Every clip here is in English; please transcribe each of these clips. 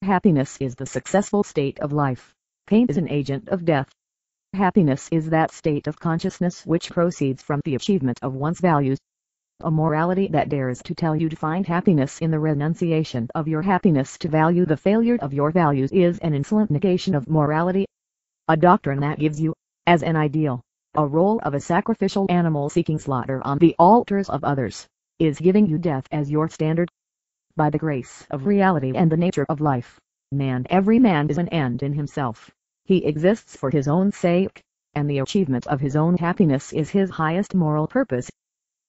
Happiness is the successful state of life. Pain is an agent of death. Happiness is that state of consciousness which proceeds from the achievement of one's values. A morality that dares to tell you to find happiness in the renunciation of your happiness to value the failure of your values is an insolent negation of morality. A doctrine that gives you, as an ideal, a role of a sacrificial animal seeking slaughter on the altars of others, is giving you death as your standard. By the grace of reality and the nature of life, every man is an end in himself. He exists for his own sake, and the achievement of his own happiness is his highest moral purpose.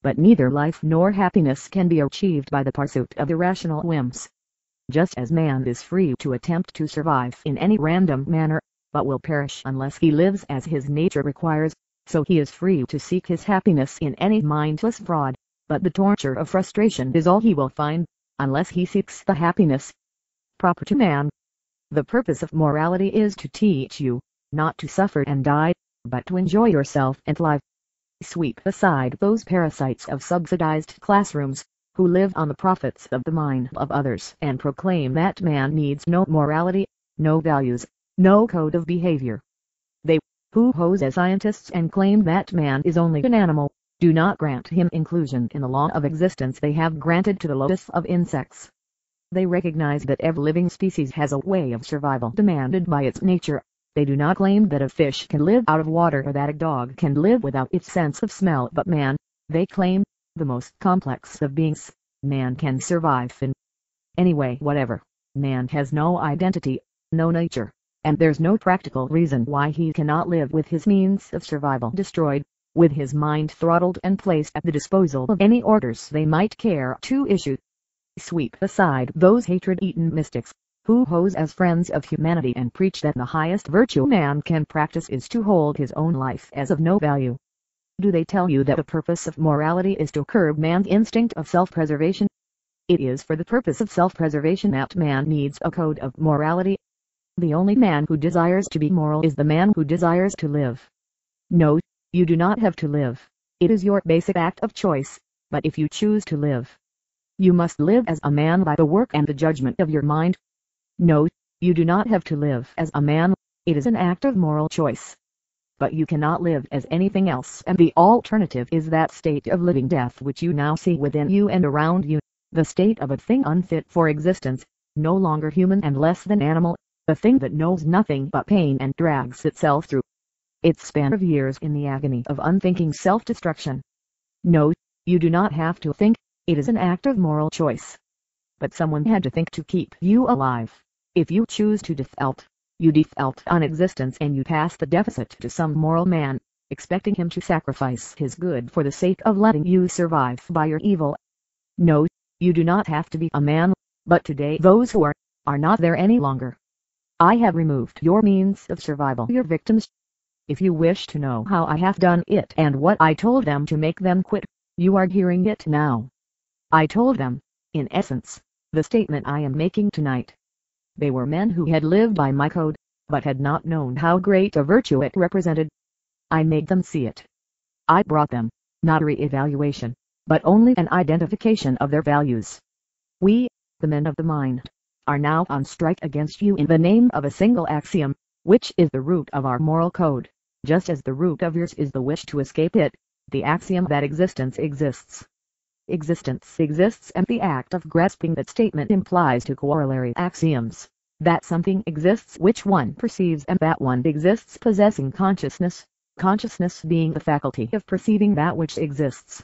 But neither life nor happiness can be achieved by the pursuit of irrational whims. Just as man is free to attempt to survive in any random manner, but will perish unless he lives as his nature requires, so he is free to seek his happiness in any mindless fraud, but the torture of frustration is all he will find, unless he seeks the happiness proper to man. The purpose of morality is to teach you, not to suffer and die, but to enjoy yourself and life. Sweep aside those parasites of subsidized classrooms, who live on the profits of the mind of others and proclaim that man needs no morality, no values, no code of behavior. They, who pose as scientists and claim that man is only an animal, do not grant him inclusion in the law of existence they have granted to the lotus of insects. They recognize that every living species has a way of survival demanded by its nature. They do not claim that a fish can live out of water or that a dog can live without its sense of smell, but man, they claim, the most complex of beings, man can survive in any way whatever. Man has no identity, no nature, and there's no practical reason why he cannot live with his means of survival destroyed, with his mind throttled and placed at the disposal of any orders they might care to issue. Sweep aside those hatred-eaten mystics, who pose as friends of humanity and preach that the highest virtue man can practice is to hold his own life as of no value. Do they tell you that the purpose of morality is to curb man's instinct of self-preservation? It is for the purpose of self-preservation that man needs a code of morality. The only man who desires to be moral is the man who desires to live. No, you do not have to live. It is your basic act of choice, but if you choose to live, you must live as a man by the work and the judgment of your mind. No, you do not have to live as a man, it is an act of moral choice. But you cannot live as anything else, and the alternative is that state of living death which you now see within you and around you, the state of a thing unfit for existence, no longer human and less than animal, a thing that knows nothing but pain and drags itself through its span of years in the agony of unthinking self-destruction. No, you do not have to think, it is an act of moral choice. But someone had to think to keep you alive. If you choose to default, you default on existence and you pass the deficit to some moral man, expecting him to sacrifice his good for the sake of letting you survive by your evil. No, you do not have to be a man, but today those who are not there any longer. I have removed your means of survival, your victims. If you wish to know how I have done it and what I told them to make them quit, you are hearing it now. I told them, in essence, the statement I am making tonight. They were men who had lived by my code, but had not known how great a virtue it represented. I made them see it. I brought them, not a re-evaluation, but only an identification of their values. We, the men of the mind, are now on strike against you in the name of a single axiom, which is the root of our moral code, just as the root of yours is the wish to escape it, the axiom that existence exists. Existence exists, and the act of grasping that statement implies two corollary axioms, that something exists which one perceives and that one exists possessing consciousness, consciousness being the faculty of perceiving that which exists.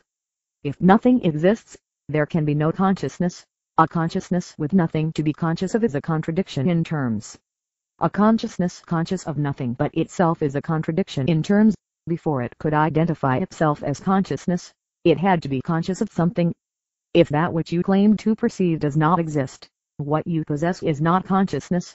If nothing exists, there can be no consciousness. A consciousness with nothing to be conscious of is a contradiction in terms. A consciousness conscious of nothing but itself is a contradiction in terms. Before it could identify itself as consciousness, it had to be conscious of something. If that which you claim to perceive does not exist, what you possess is not consciousness.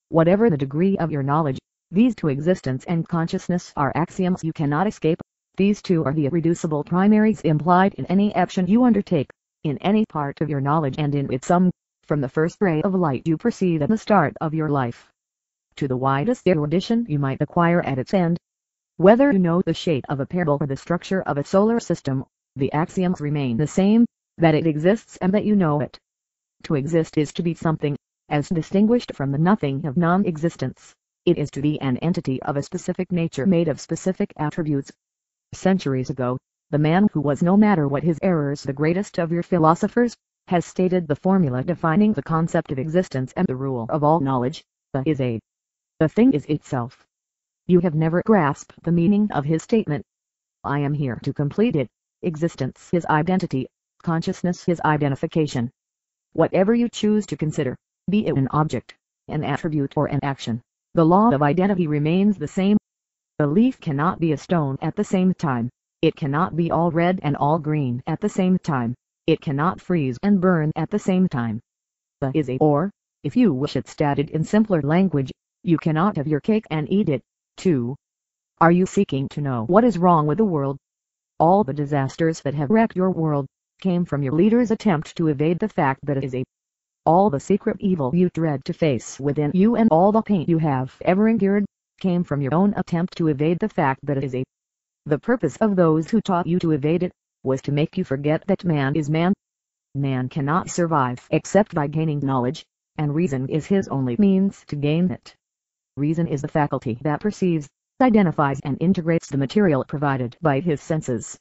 Whatever the degree of your knowledge, these two, existence and consciousness, are axioms you cannot escape. These two are the irreducible primaries implied in any action you undertake, in any part of your knowledge and in its sum, from the first ray of light you perceive at the start of your life, to the widest erudition you might acquire at its end. Whether you know the shape of a parable or the structure of a solar system, the axioms remain the same, that it exists and that you know it. To exist is to be something, as distinguished from the nothing of non-existence. It is to be an entity of a specific nature made of specific attributes. Centuries ago, the man who was, no matter what his errors, the greatest of your philosophers, has stated the formula defining the concept of existence and the rule of all knowledge. The is a. The thing is itself. You have never grasped the meaning of his statement. I am here to complete it. Existence is identity. Consciousness is identification. Whatever you choose to consider, be it an object, an attribute or an action, the law of identity remains the same. The leaf cannot be a stone at the same time. It cannot be all red and all green at the same time. It cannot freeze and burn at the same time. The is a, or, if you wish it stated in simpler language, you cannot have your cake and eat it, too. Are you seeking to know what is wrong with the world? All the disasters that have wrecked your world came from your leader's attempt to evade the fact that it is a. All the secret evil you dread to face within you and all the pain you have ever endured came from your own attempt to evade the fact that it is a. The purpose of those who taught you to evade it was to make you forget that man is man. Man cannot survive except by gaining knowledge, and reason is his only means to gain it. Reason is the faculty that perceives, identifies and integrates the material provided by his senses.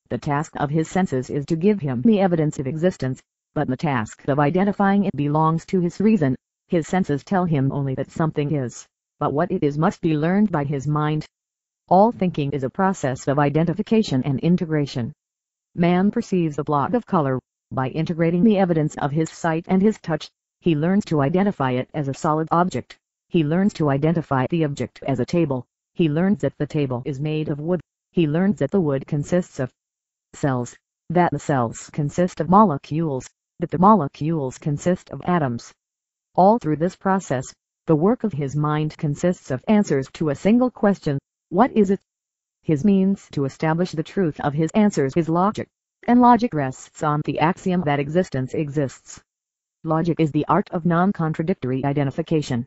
The task of his senses is to give him the evidence of existence, but the task of identifying it belongs to his reason. His senses tell him only that something is, but what it is must be learned by his mind. All thinking is a process of identification and integration. Man perceives a block of color. By integrating the evidence of his sight and his touch, he learns to identify it as a solid object. He learns to identify the object as a table. He learns that the table is made of wood. He learns that the wood consists of cells, that the cells consist of molecules, that the molecules consist of atoms. All through this process, the work of his mind consists of answers to a single question: what is it? His means to establish the truth of his answers is logic, and logic rests on the axiom that existence exists. Logic is the art of non-contradictory identification.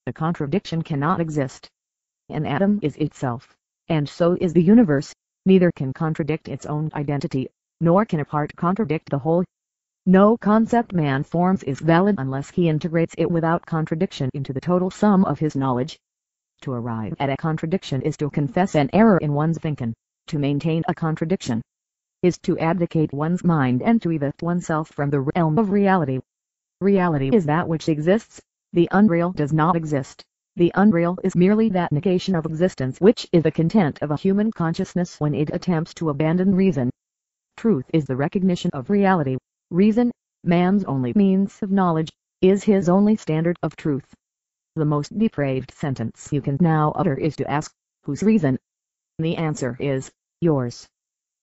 The contradiction cannot exist. An atom is itself, and so is the universe. Neither can contradict its own identity, nor can a part contradict the whole. No concept man forms is valid unless he integrates it without contradiction into the total sum of his knowledge. To arrive at a contradiction is to confess an error in one's thinking. To maintain a contradiction is to abdicate one's mind and to evict oneself from the realm of reality. Reality is that which exists. The unreal does not exist. The unreal is merely that negation of existence which is the content of a human consciousness when it attempts to abandon reason. Truth is the recognition of reality. Reason, man's only means of knowledge, is his only standard of truth. The most depraved sentence you can now utter is to ask, whose reason? The answer is, yours.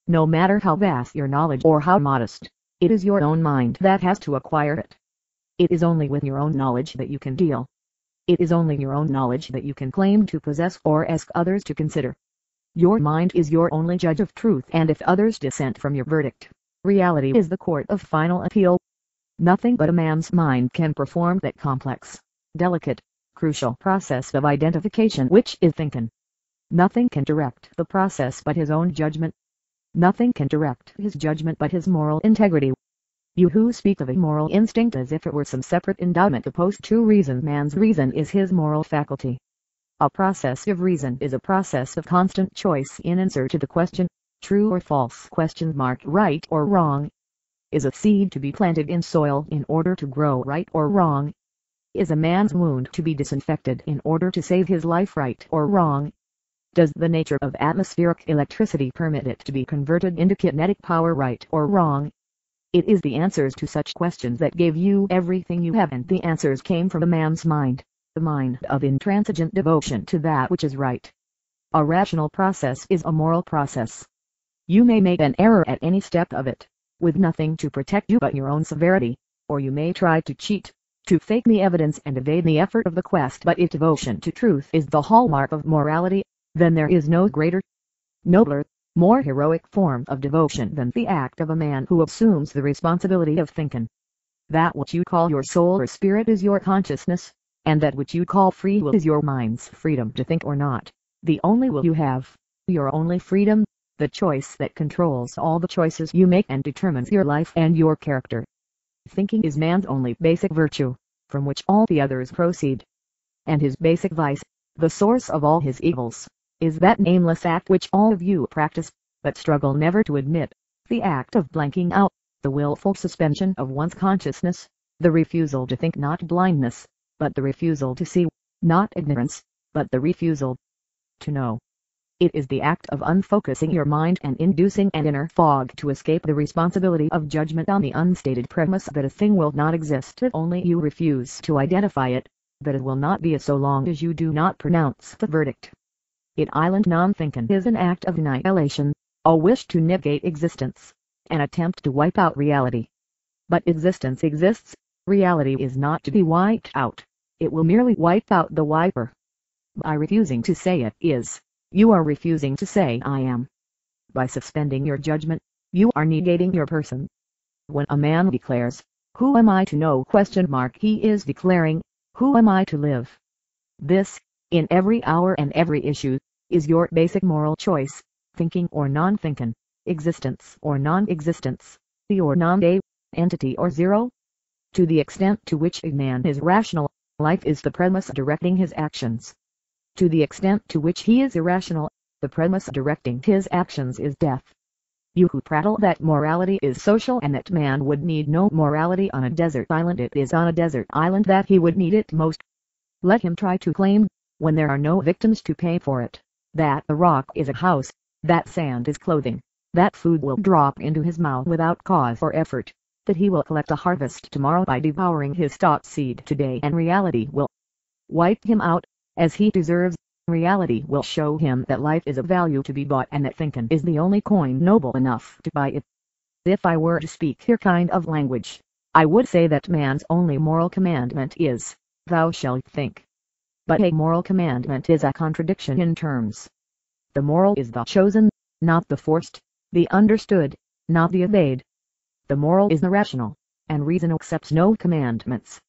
No matter how vast your knowledge or how modest, it is your own mind that has to acquire it. It is only with your own knowledge that you can deal. It is only your own knowledge that you can claim to possess or ask others to consider. Your mind is your only judge of truth, and if others dissent from your verdict, reality is the court of final appeal. Nothing but a man's mind can perform that complex, delicate, crucial process of identification which is thinking. Nothing can direct the process but his own judgment. Nothing can direct his judgment but his moral integrity. You who speak of a moral instinct as if it were some separate endowment opposed to reason, man's reason is his moral faculty. A process of reason is a process of constant choice in answer to the question, true or false, right or wrong. Is a seed to be planted in soil in order to grow right or wrong? Is a man's wound to be disinfected in order to save his life right or wrong? Does the nature of atmospheric electricity permit it to be converted into kinetic power right or wrong? It is the answers to such questions that gave you everything you have, and the answers came from a man's mind, the mind of intransigent devotion to that which is right. A rational process is a moral process. You may make an error at any step of it, with nothing to protect you but your own severity, or you may try to cheat, to fake the evidence and evade the effort of the quest, but if devotion to truth is the hallmark of morality, then there is no greater, nobler, more heroic form of devotion than the act of a man who assumes the responsibility of thinking. That which you call your soul or spirit is your consciousness, and that which you call free will is your mind's freedom to think or not. The only will you have, your only freedom, the choice that controls all the choices you make and determines your life and your character. Thinking is man's only basic virtue. from which all the others proceed. And his basic vice, the source of all his evils, is that nameless act which all of you practice, but struggle never to admit, the act of blanking out, the willful suspension of one's consciousness, the refusal to think, not blindness, but the refusal to see, not ignorance, but the refusal to know. It is the act of unfocusing your mind and inducing an inner fog to escape the responsibility of judgment on the unstated premise that a thing will not exist if only you refuse to identify it, that it will not be so long as you do not pronounce the verdict. Island non-thinking is an act of annihilation, a wish to negate existence, an attempt to wipe out reality. But existence exists, reality is not to be wiped out, it will merely wipe out the wiper. By refusing to say it is, you are refusing to say I am. By suspending your judgment, you are negating your person. When a man declares, "Who am I to know?" he is declaring, "Who am I to live?" This, in every hour and every issue, is your basic moral choice, thinking or non-thinking, existence or non-existence, day or non-day, entity or zero. To the extent to which a man is rational, life is the premise directing his actions. To the extent to which he is irrational, the premise directing his actions is death. You who prattle that morality is social and that man would need no morality on a desert island, it is on a desert island that he would need it most. Let him try to claim, when there are no victims to pay for it, that a rock is a house, that sand is clothing, that food will drop into his mouth without cause or effort, that he will collect a harvest tomorrow by devouring his stock seed today, and reality will wipe him out, as he deserves. Reality will show him that life is of value to be bought and that thinking is the only coin noble enough to buy it. If I were to speak your kind of language, I would say that man's only moral commandment is, "Thou shalt think." But a moral commandment is a contradiction in terms. The moral is the chosen, not the forced, the understood, not the obeyed. The moral is the rational, and reason accepts no commandments.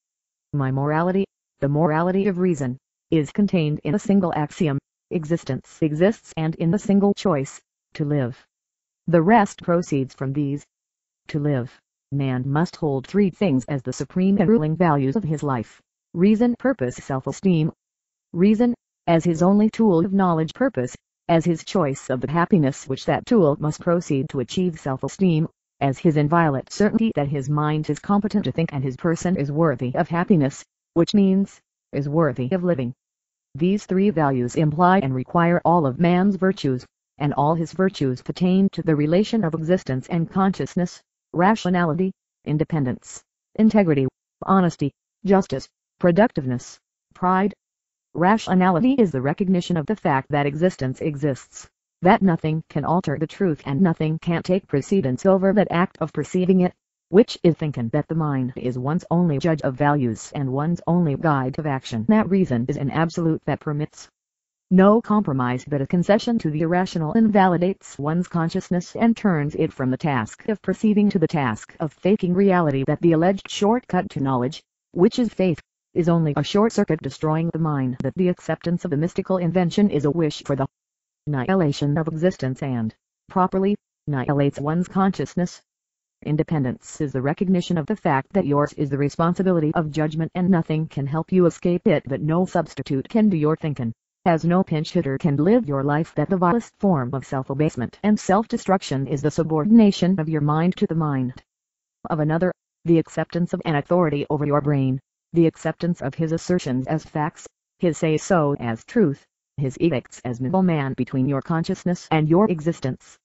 My morality, the morality of reason, is contained in a single axiom: existence exists, and in the single choice, to live. The rest proceeds from these. To live, man must hold three things as the supreme and ruling values of his life: reason, purpose, self-esteem. Reason, as his only tool of knowledge; purpose, as his choice of the happiness which that tool must proceed to achieve; self-esteem, as his inviolate certainty that his mind is competent to think and his person is worthy of happiness, which means, is worthy of living. These three values imply and require all of man's virtues, and all his virtues pertain to the relation of existence and consciousness: rationality, independence, integrity, honesty, justice, productiveness, pride. Rationality is the recognition of the fact that existence exists, that nothing can alter the truth and nothing can take precedence over that act of perceiving it, which is thinking; that the mind is one's only judge of values and one's only guide of action; that reason is an absolute that permits no compromise, that a concession to the irrational invalidates one's consciousness and turns it from the task of perceiving to the task of faking reality; that the alleged shortcut to knowledge, which is faith, is only a short-circuit destroying the mind; that the acceptance of the mystical invention is a wish for the annihilation of existence and, properly, annihilates one's consciousness. Independence is the recognition of the fact that yours is the responsibility of judgment and nothing can help you escape it; that no substitute can do your thinking, as no pinch hitter can live your life; that the vilest form of self-abasement and self-destruction is the subordination of your mind to the mind of another, the acceptance of an authority over your brain, the acceptance of his assertions as facts, his say-so as truth, his edicts as middleman between your consciousness and your existence.